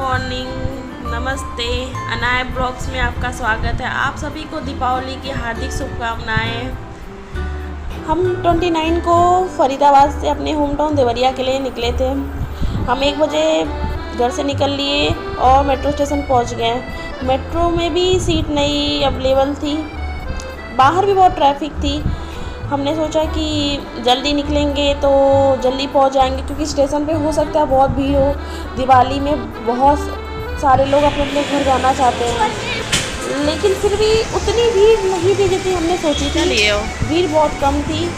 Morning, नमस्ते। Anaya blogs में आपका स्वागत है। आप सभी को दीपावली की हार्दिक शुभकामनाएं। हम 29 को फरीदाबाद से अपने होम टाउन देवरिया के लिए निकले थे। हम 1 बजे घर से निकल लिए और मेट्रो स्टेशन पहुंच गए। मेट्रो में भी सीट नहीं अवेलेबल थी, बाहर भी बहुत ट्रैफिक थी। हमने सोचा कि जल्दी निकलेंगे तो जल्दी पहुंच जाएंगे, क्योंकि स्टेशन पे हो सकता है बहुत भीड़ हो। दिवाली में बहुत सारे लोग अपने अपने घर जाना चाहते हैं, लेकिन फिर भी उतनी भीड़ नहीं थी जितनी हमने सोची थी। भीड़ बहुत कम थी।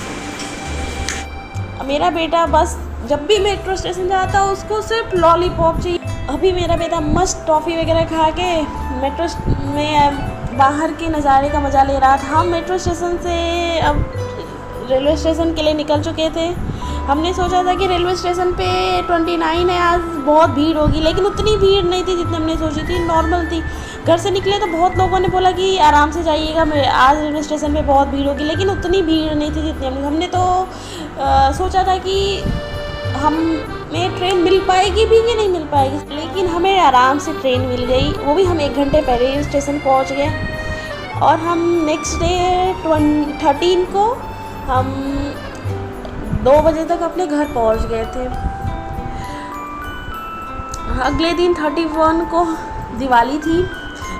मेरा बेटा बस जब भी मेट्रो स्टेशन जाता उसको सिर्फ लॉलीपॉप चाहिए। अभी मेरा बेटा मस्त टॉफ़ी वगैरह खा के मेट्रो में बाहर के नज़ारे का मज़ा ले रहा था। हम मेट्रो स्टेशन से अब रेलवे स्टेशन के लिए निकल चुके थे। हमने सोचा था कि रेलवे स्टेशन पे 29 है, आज बहुत भीड़ होगी, लेकिन उतनी भीड़ नहीं थी जितनी हमने सोची थी, नॉर्मल थी। घर से निकले तो बहुत लोगों ने बोला कि आराम से जाइएगा, आज रेलवे स्टेशन पे बहुत भीड़ होगी, लेकिन उतनी भीड़ नहीं थी जितनी हमने तो सोचा था कि हमें ट्रेन मिल पाएगी भी कि नहीं मिल पाएगी, लेकिन हमें आराम से ट्रेन मिल गई। वो भी हम 1 घंटे पहले ही स्टेशन पहुँच गए। और हम नेक्स्ट डे 13 को हम 2 बजे तक अपने घर पहुंच गए थे। अगले दिन 31 को दिवाली थी।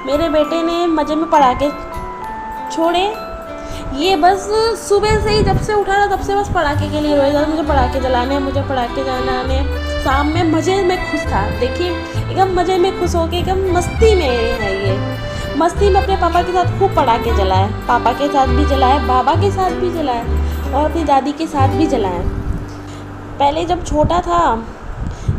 मेरे बेटे ने मज़े में पटाखे छोड़े। ये बस सुबह से ही जब से उठा था तब से बस पटाखे के लिए रोएगा, मुझे पटाखे जलाने हैं, मुझे पटाखे जलाने हैं। शाम में मज़े में खुश था। देखिए एकदम मज़े में खुश होके एकदम मस्ती में है। ये मस्ती में अपने पापा के साथ खूब पटाखे जलाए। पापा के साथ भी जलाए, बाबा के साथ भी जलाए और अपनी दादी के साथ भी जलाए। पहले जब छोटा था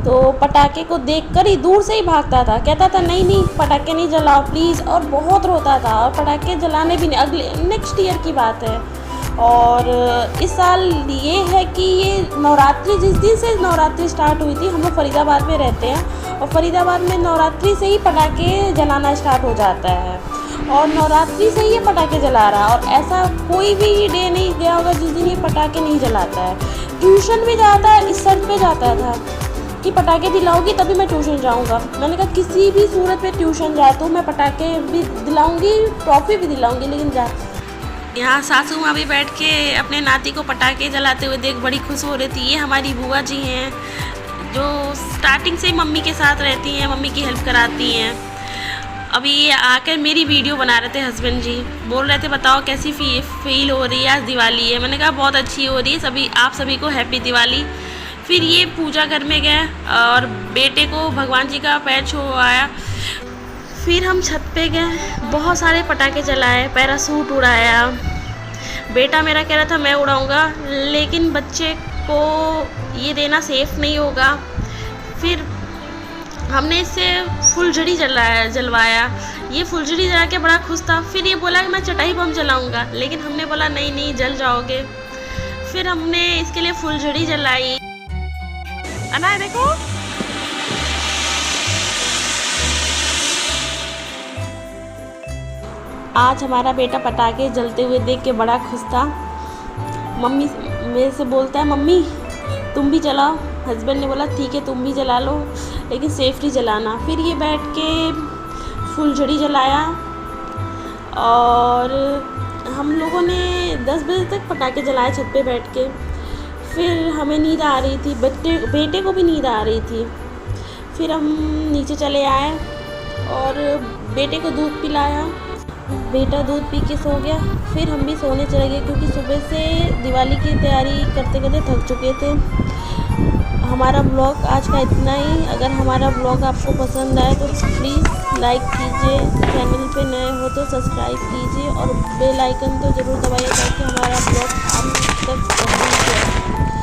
तो पटाखे को देखकर ही दूर से ही भागता था, कहता था नहीं नहीं पटाखे नहीं जलाओ प्लीज़, और बहुत रोता था और पटाखे जलाने भी नहीं। अगले नेक्स्ट ईयर की बात है। और इस साल ये है कि ये नवरात्रि, जिस दिन से नवरात्रि स्टार्ट हुई थी, हम लोग फरीदाबाद में रहते हैं और फरीदाबाद में नवरात्रि से ही पटाखे जलाना स्टार्ट हो जाता है और नवरात्रि से ही ये पटाखे जला रहा है। और ऐसा कोई भी डे नहीं गया होगा जिस दिन ये पटाखे नहीं जलाता है। ट्यूशन भी जाता है, इस शर्त पे जाता था कि पटाखे दिलाऊंगी तभी मैं ट्यूशन जाऊंगा। मैंने कहा किसी भी सूरत पे ट्यूशन जाए तो मैं पटाखे भी दिलाऊंगी, ट्रॉफी भी दिलाऊंगी, लेकिन जा। यहाँ सासू माँ भी बैठ के अपने नाती को पटाखे जलाते हुए देख बड़ी खुश हो रही थी। ये हमारी बुआ जी हैं जो स्टार्टिंग से मम्मी के साथ रहती हैं, मम्मी की हेल्प कराती हैं। अभी ये आकर मेरी वीडियो बना रहे थे हस्बैंड जी, बोल रहे थे बताओ कैसी फील हो रही है, आज दिवाली है। मैंने कहा बहुत अच्छी हो रही है, आप सभी को हैप्पी दिवाली। फिर ये पूजा घर में गए और बेटे को भगवान जी का पैर छुआया। फिर हम छत पे गए, बहुत सारे पटाखे जलाए, पैरासूट उड़ाया। बेटा मेरा कह रहा था मैं उड़ाऊंगा, लेकिन बच्चे को ये देना सेफ़ नहीं होगा। फिर हमने इससे फुलझड़ी जलवाया। ये फुलझड़ी जला के बड़ा खुश था। फिर ये बोला कि मैं चटाई बम जलाऊंगा, लेकिन हमने बोला नहीं नहीं जल जाओगे। फिर हमने इसके लिए फुलझड़ी जलाई। अनाया देखो, आज हमारा बेटा पटाखे जलते हुए देख के बड़ा खुश था। मम्मी मेरे से बोलता है मम्मी तुम भी जलाओ। हस्बैंड ने बोला ठीक है तुम भी जला लो, लेकिन सेफ्टी जलाना। फिर ये बैठ के फुलझड़ी जलाया और हम लोगों ने 10 बजे तक पटाखे जलाए छत पे बैठ के। फिर हमें नींद आ रही थी, बेटे को भी नींद आ रही थी। फिर हम नीचे चले आए और बेटे को दूध पिलाया। बेटा दूध पी के सो गया। फिर हम भी सोने चले गए, क्योंकि सुबह से दिवाली की तैयारी करते करते थक चुके थे। हमारा ब्लॉग आज का इतना ही। अगर हमारा ब्लॉग आपको पसंद आए तो प्लीज़ लाइक कीजिए, चैनल पे नए हो तो सब्सक्राइब कीजिए और बेल आइकन तो ज़रूर दबाइए ताकि हमारा ब्लॉग आप तक पहुँच जाए।